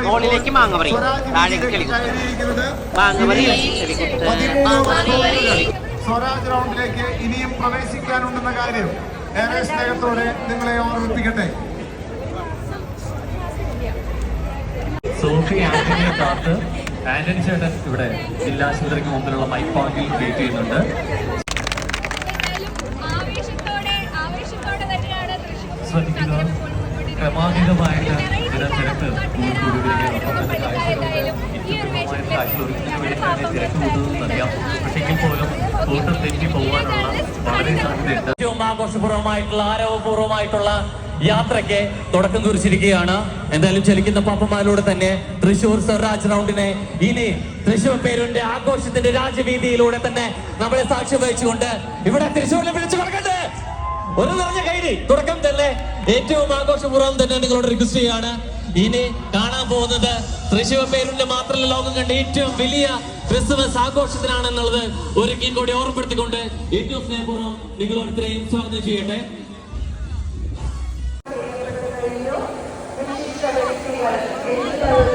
മുകളിലേക്ക് മാങ്ങവറി, താഴേക്ക് ചെളിക്കുത്ത്, മാങ്ങവറി സ്വരാജ് റൗണ്ടിലേക്ക് ഇനിയും പ്രവേശിക്കാനുണ്ടെന്ന കാര്യം ഏറെ സ്നേഹത്തോടെ നിങ്ങളെ ഓർമ്മിപ്പിക്കട്ടെ. സോഫി ആന്റണിയെ കാത്ത് ആന്റണി ചേട്ടൻ ഇവിടെ ജില്ലാശുപത്രിക്ക് മുമ്പിലുള്ള മൈക്ക് പോയിന്റിൽ വെയിറ്റ് ചെയ്യുന്നുണ്ട്. ശ്രദ്ധിക്കുക, ക്രമാതീതമായിട്ട് ജനത്തിരക്ക് കൂടിക്കൊണ്ടിരിക്കുകയാണ്. കാഴ്ച ഒരുക്കുന്നതിന് വേണ്ടി തന്നെ തിരക്ക് കൂട്ടുന്നതെന്നറിയാം. പക്ഷെങ്കിൽ പോലും കൂട്ടം തെറ്റി പോകാനുള്ള വളരെ സാധ്യതയുണ്ട്. ഏറ്റവും ആഘോഷപൂർവ്വമായിട്ടുള്ള ആരവപൂർവ്വമായിട്ടുള്ള യാത്രയ്ക്ക് തുടക്കം കുറിച്ചിരിക്കുകയാണ്. എന്തായാലും ചലിക്കുന്ന പാപ്പന്മാരിലൂടെ തന്നെ തൃശ്ശൂർ സ്വരാജ് റൗണ്ടിനെ ഇനി തൃശ്ശൂർ പേരിന്റെ ആഘോഷത്തിന്റെ രാജവീതിയിലൂടെ തന്നെ നമ്മളെ സാക്ഷ്യം വഹിച്ചുകൊണ്ട് ഇവിടെ തൃശ്ശൂരിനെ വിളിച്ചു കൊടുക്കട്ടെ. ഒരു നിറഞ്ഞ കൈഡി തുടക്കം തന്നെ ഏറ്റവും ആഘോഷപൂർവ്വം തന്നെ നിങ്ങളോട് റിക്വസ്റ്റ് ചെയ്യാണ്. ഇനി കാണാൻ പോകുന്നത് തൃശ്ശൂർ പേരിന്റെ മാത്രമല്ല ലോകം കണ്ട ഏറ്റവും വലിയ ക്രിസ്മസ് ആഘോഷത്തിനാണെന്നുള്ളത് ഒരിക്കൽ കൂടി ഓർമ്മപ്പെടുത്തിക്കൊണ്ട് ഏറ്റവും സ്നേഹപൂർവ്വം നിങ്ങളോട് ഇത്രയും സ്വാഗതം ചെയ്യട്ടെ. Thank you.